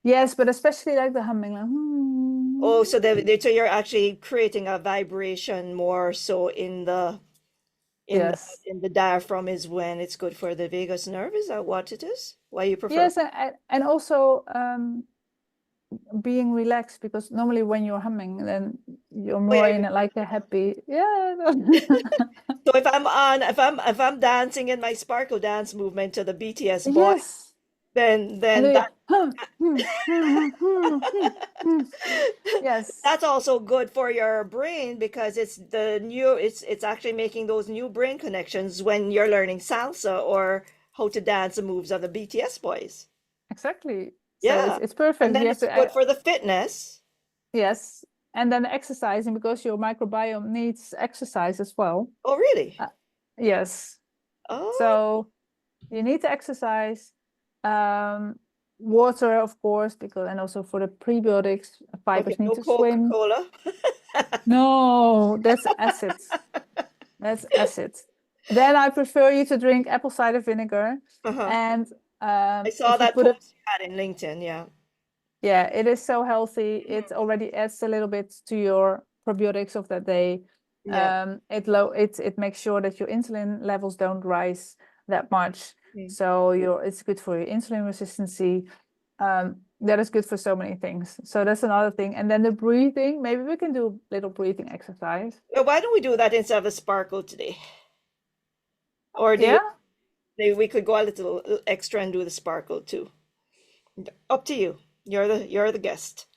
Yes, but especially like the humming. Like, Oh, so so you're actually creating a vibration more so in the yes. in the diaphragm is when it's good for the vagus nerve. Is that what it is? Why you prefer? Yes, and also being relaxed, because normally when you're humming, then you're more in like a happy, yeah. So if I'm dancing in my sparkle dance movement to the BTS boy, Yes. then And that yes, that's also good for your brain because it's actually making those new brain connections when you're learning salsa or how to dance the moves of the BTS boys. exactly. So Yeah. it's perfect. And then You have it's to good for the fitness. yes, and then exercising, because your microbiome needs exercise as well. Oh, really? Yes. Oh, So you need to exercise, water, of course, because, and also for the prebiotics, fibers okay. need No to swim. Coca-Cola. No, that's acid. That's acid. Then I prefer you to drink apple cider vinegar. And I saw if you that put it, post you had in LinkedIn. Yeah. yeah, it is so healthy. It already adds a little bit to your probiotics of that day. Yeah. It makes sure that your insulin levels don't rise that much. So it's good for your insulin resistancy. That is good for so many things. So that's another thing. And then the breathing, maybe we can do a little breathing exercise. Well, why don't we do that instead of the sparkle today? Or do you Yeah. maybe we could go a little extra and do the sparkle too? Up to you. You're the guest.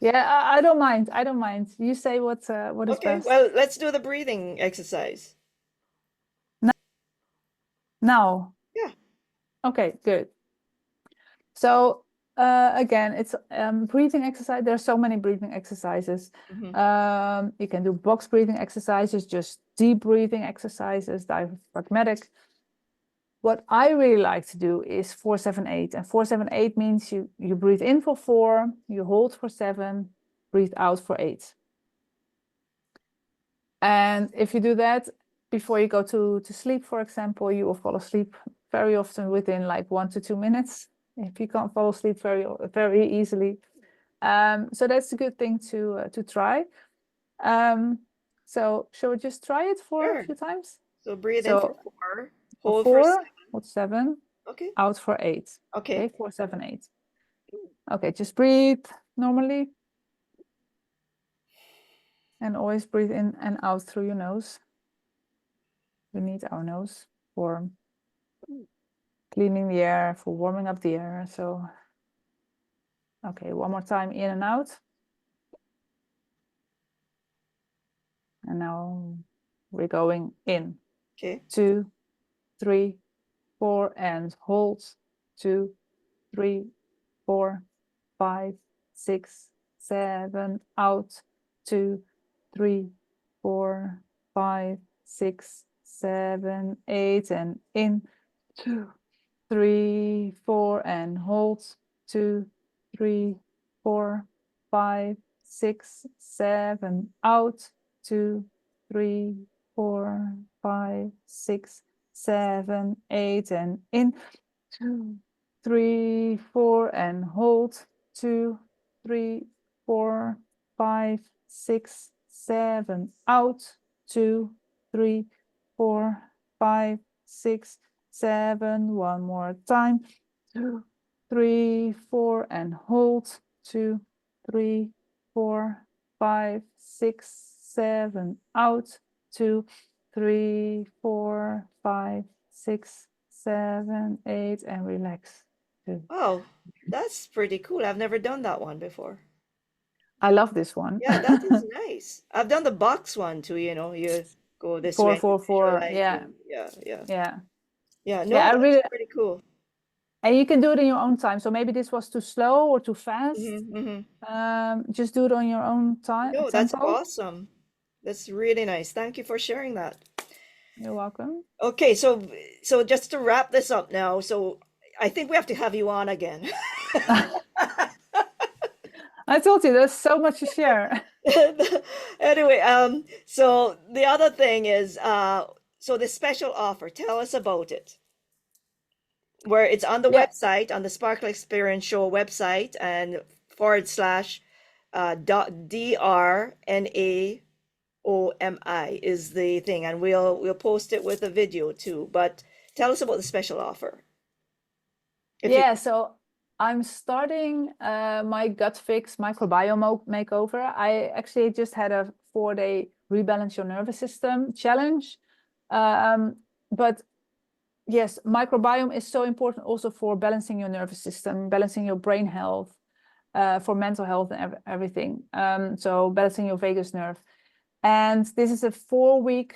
Yeah, I don't mind. I don't mind. You say what is Okay, best. well, let's do the breathing exercise. Now. Yeah. Okay, good. So again, it's breathing exercise. There are so many breathing exercises. You can do box breathing exercises, just deep breathing exercises, diaphragmatic. What I really like to do is 4-7-8. And 4-7-8 means you breathe in for 4, you hold for 7, breathe out for 8. And if you do that before you go to sleep, for example, you will fall asleep very often within like 1 to 2 minutes. If you can't fall asleep very easily. So that's a good thing to try. So shall we just try it for a few times? So breathe in for 4, hold for 4, 7. hold 7, Okay. out for 8. Okay. 4-7-8. Okay, just breathe normally. And always breathe in and out through your nose. We need our nose for cleaning the air, for warming up the air. So, okay, one more time, in and out. And now we're going in. Okay. 2, 3, 4, and hold. 2, 3, 4, 5, 6, 7, out. 2, 3, 4, 5, 6, 7, 8, and in. 2, 3, 4, and hold. 2, 3, 4, 5, 6, 7, out. 2, 3, 4, 5, 6, 7, 8, and in. 2, 3, 4, and hold. 2, 3, 4, 5, 6, 7, out. 2, 3, 4, 5, 6, 7. One more time. 2, 3, 4, and hold. 2, 3, 4, 5, 6, 7, out. 2, 3, 4, 5, 6, 7, 8, and relax. Oh, that's pretty cool. I've never done that one before. I love this one. Yeah, that is nice. I've done the box one too, you go this way 4, and you 4, 4. visualize. Yeah. Yeah. Yeah. Yeah, no, Yeah, that's pretty cool. And you can do it in your own time. So maybe this was too slow or too fast. Just do it on your own time. No, that's Tempo. awesome. That's really nice. Thank you for sharing that. You're welcome. Okay, so just to wrap this up now, so I think we have to have you on again. I told you there's so much to share. Anyway, so the other thing is, so the special offer, tell us about it. Where it's on the Yeah. website, on the Sparkle Experience Show website, and / DRNAOMI is the thing, and we'll post it with a video too. But tell us about the special offer. Yeah, so I'm starting my gut fix microbiome makeover. I actually just had a 4-day rebalance your nervous system challenge. But yes, microbiome is so important also for balancing your nervous system, balancing your brain health, for mental health and everything. So balancing your vagus nerve. And this is a 4-week,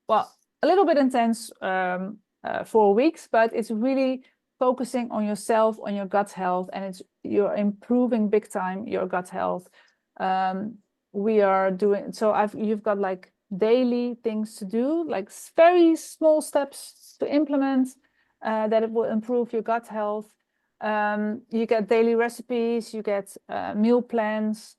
well, a little bit intense 4 weeks, but it's really focusing on yourself, on your gut health, and you're improving big time your gut health. We are doing so. You've got like daily things to do, like very small steps to implement that it will improve your gut health. You get daily recipes, you get meal plans,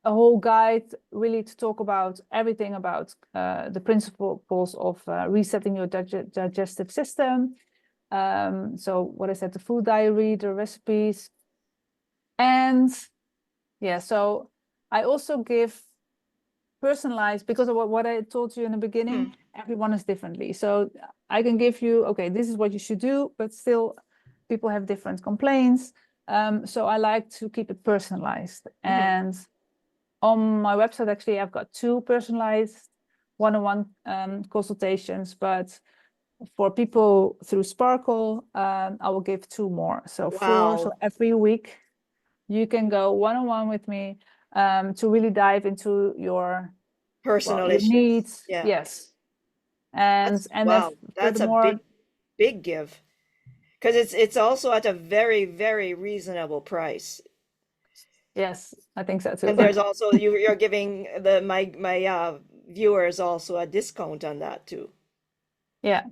a whole guide really to talk about everything about the principles of resetting your digestive system. So what I said, the food diary, the recipes. And yeah, so I also give personalized, because of what I told you in the beginning, everyone is differently. So I can give you, okay, this is what you should do, but still people have different complaints. So I like to keep it personalized. And on my website, actually, I've got 2 personalized one-on-one consultations, but for people through Sparkle, I will give 2 more. So 4, so every week you can go one-on-one with me to really dive into your personal your issues. needs. Yeah. Yes. And wow, then that's a big give. Because it's also at a very, very reasonable price. Yes, I think so too. And there's also you're giving my viewers also a discount on that too. Yeah.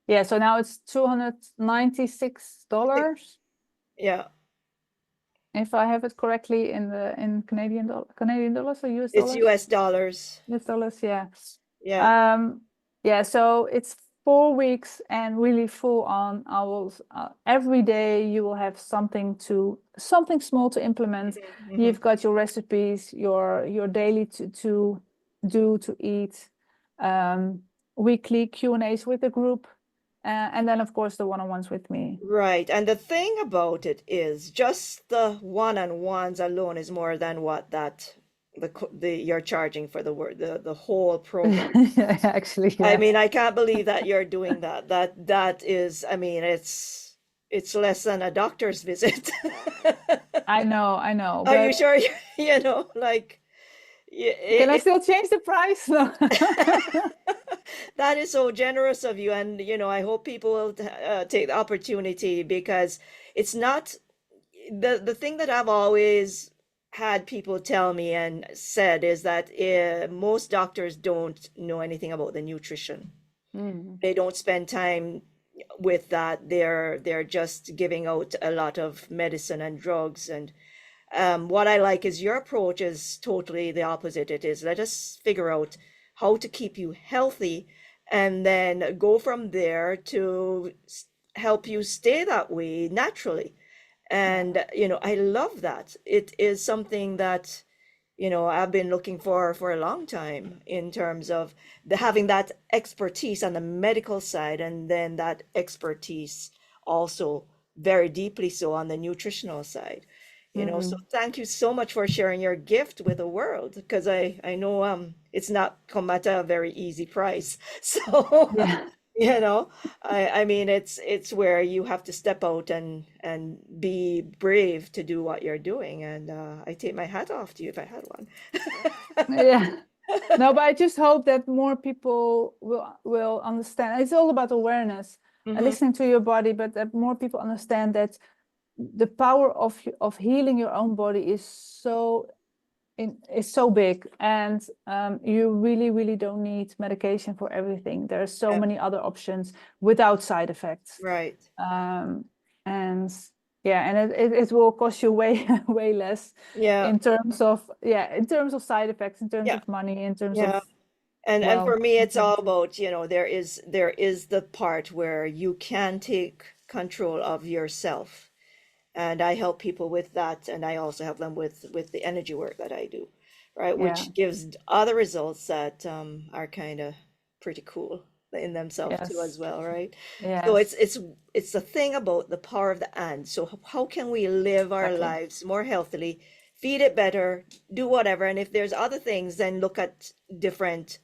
Yeah, so now it's $296. Yeah. If I have it correctly in Canadian dollars or US dollars? It's US dollars. US dollars, yeah. Yeah. Yeah, so it's 4 weeks and really full on. I will every day you will have something small to implement. You've got your recipes, your daily to eat, weekly Q&As with the group, and then of course the one-on-ones with me. Right. And the thing about it is just the one-on-ones alone is more than what you're charging for the whole program. Yeah, actually, yeah. I mean, I can't believe that you're doing that. That is, I mean, it's less than a doctor's visit. I know. Are you sure? You know, like, can I still change the price? No. That is so generous of you, and you know, I hope people will take the opportunity, because it's not the thing that I've always had people tell me and said is that most doctors don't know anything about the nutrition. They don't spend time with that. They're just giving out a lot of medicine and drugs. And what I like is your approach is totally the opposite. It is, let us figure out how to keep you healthy and then go from there to help you stay that way naturally. And, you know, I love that. It is something that, you know, I've been looking for a long time, in terms of having that expertise on the medical side, and then that expertise also very deeply so on the nutritional side. You know, so thank you so much for sharing your gift with the world, because I know it's not come at a very easy price. So Yeah. you know, I mean, it's where you have to step out and be brave to do what you're doing. And I take my hat off to you if I had one. Yeah. No, but I just hope that more people will understand. It's all about awareness. listening to your body, but that more people understand that the power of healing your own body is so big, and you really don't need medication for everything. There are so many other options without side effects. Right. And it will cost you way less in terms of side effects, in terms of money, in terms of and for me it's all about, there is the part where you can take control of yourself, and I help people with that, and I also help them with the energy work that I do, right, which gives other results that are kind of pretty cool in themselves too as well, right? So it's the thing about the power of the and. So how can we live our lives more healthily, feed it better, do whatever, and if there's other things, then look at different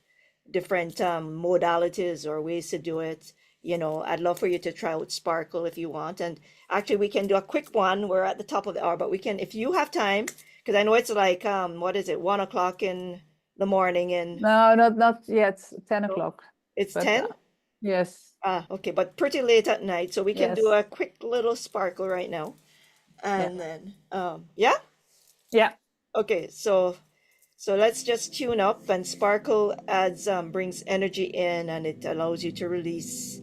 modalities or ways to do it. I'd love for you to try out Sparkle if you want, and actually we can do a quick one. We're at the top of the hour, but we can, if you have time, because I know it's like what is it, 1 o'clock in the morning in no, not yet, 10 o'clock. It's 10? Yes. Okay, but pretty late at night, so we can do a quick little Sparkle right now, and then okay, so let's just tune up, and Sparkle adds brings energy in, and it allows you to release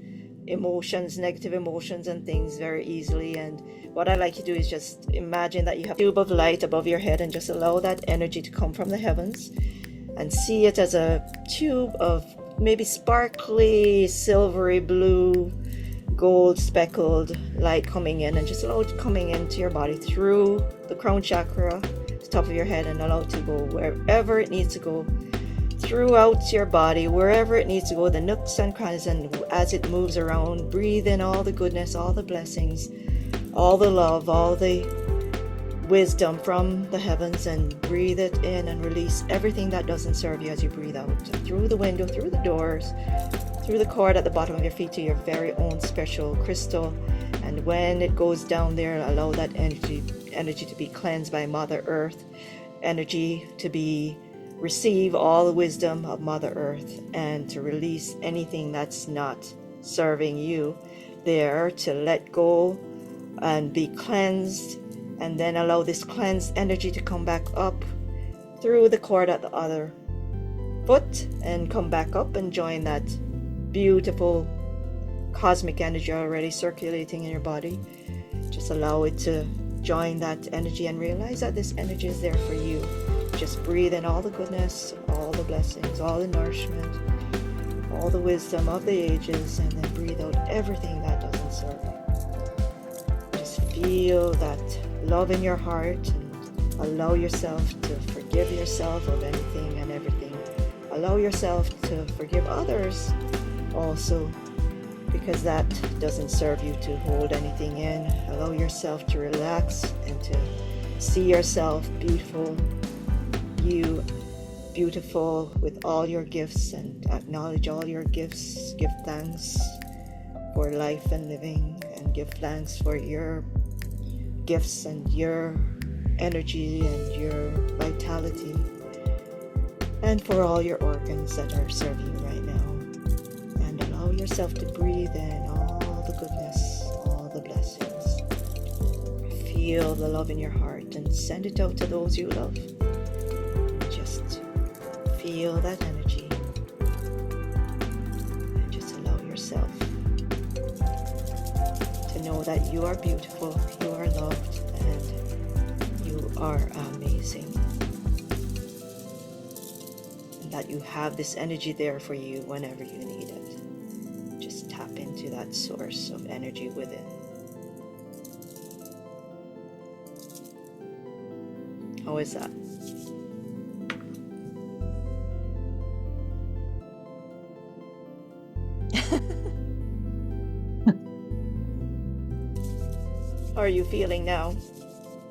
emotions, negative emotions and things very easily. And what I like to do is just imagine that you have a tube of light above your head, and just allow that energy to come from the heavens, and see it as a tube of maybe sparkly, silvery blue, gold speckled light coming in, and just allow it coming into your body through the crown chakra, the top of your head, and allow it to go wherever it needs to go, throughout your body, wherever it needs to go, the nooks and crannies, and as it moves around, breathe in all the goodness, all the blessings, all the love, all the wisdom from the heavens, and breathe it in and release everything that doesn't serve you as you breathe out, through the window, through the doors, through the cord at the bottom of your feet to your very own special crystal. And when it goes down there, allow that energy to be cleansed by Mother Earth, energy to receive all the wisdom of Mother Earth, and to release anything that's not serving you there, to let go and be cleansed. And then allow this cleansed energy to come back up through the cord at the other foot, and come back up and join that beautiful cosmic energy already circulating in your body. Just allow it to join that energy, and realize that this energy is there for you. Just breathe in all the goodness, all the blessings, all the nourishment, all the wisdom of the ages, and then breathe out everything that doesn't serve you. Just feel that love in your heart, and allow yourself to forgive yourself of anything and everything. Allow yourself to forgive others also, because that doesn't serve you to hold anything in. Allow yourself to relax and to see yourself beautiful, you beautiful with all your gifts, and acknowledge all your gifts. Give thanks for life and living, and give thanks for your gifts and your energy and your vitality, and for all your organs that are serving you right now. And allow yourself to breathe in all the goodness, all the blessings. Feel the love in your heart, and send it out to those you love. Just feel that energy, and just allow yourself to know that you are beautiful, you are loved, and you are amazing, and that you have this energy there for you whenever you need it. Just tap into that source of energy within. How is that? How are you feeling now?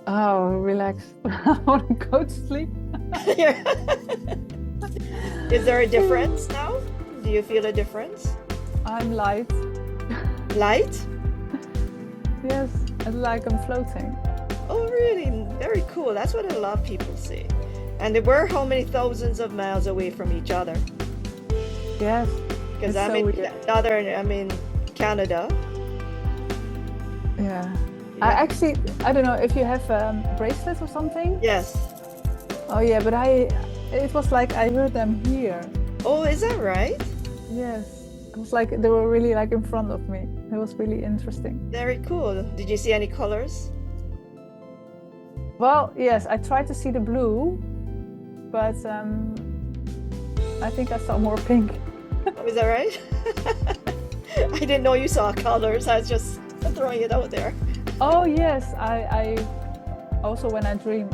Oh, relax. I want to go to sleep. Is there a difference now? Do you feel a difference? I'm light. Light? Yes, it's like I'm floating. Oh, really? Very cool. That's what a lot of people say. And we're how many thousands of miles away from each other? Yes. Because It's so weird. Canada. Yeah. Yeah. I don't know if you have bracelets or something. Yes. Oh yeah, but it was like I heard them here. Oh, is that right? Yes. It was like they were really like in front of me. It was really interesting. Very cool. Did you see any colors? Well, yes, I tried to see the blue, but I think I saw more pink. Oh, is that right? I didn't know you saw colors. I was just throwing it out there. Oh yes, I also when I dream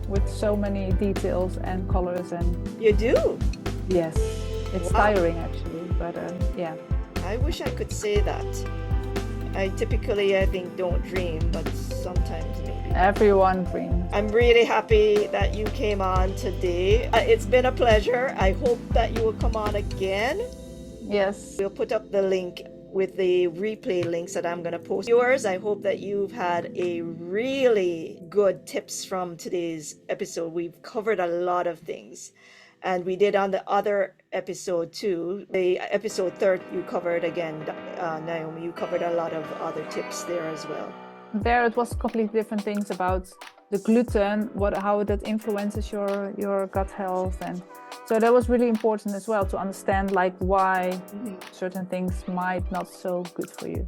with so many details and colors and You do? yes, it's Wow. tiring actually, but yeah. I wish I could say that. I typically, I think, don't dream, but sometimes maybe. Everyone dreams. I'm really happy that you came on today. It's been a pleasure. I hope that you will come on again. Yes. We'll put up the link with the replay links that I'm going to post. Viewers, I hope that you've had a really good tips from today's episode. We've covered a lot of things. And we did on the other episode too. The episode 30, you covered again, Naomi, you covered a lot of other tips there as well. There it was completely different things about the gluten, how that influences your gut health, and so that was really important as well to understand like why certain things might not so good for you.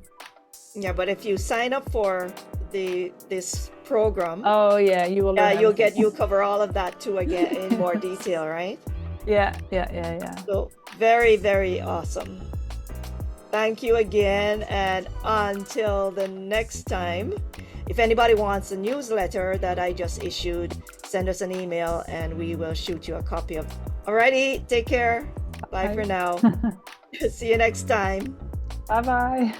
Yeah, but if you sign up for this program, oh yeah, you will. Yeah, you'll cover all of that too again in more detail, right? Yeah. So very, very awesome. Thank you again, and until the next time, if anybody wants a newsletter that I just issued, send us an email and we will shoot you a copy of. Alrighty, take care. Bye for now. See you next time. Bye bye.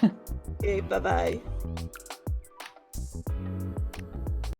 Okay, bye-bye.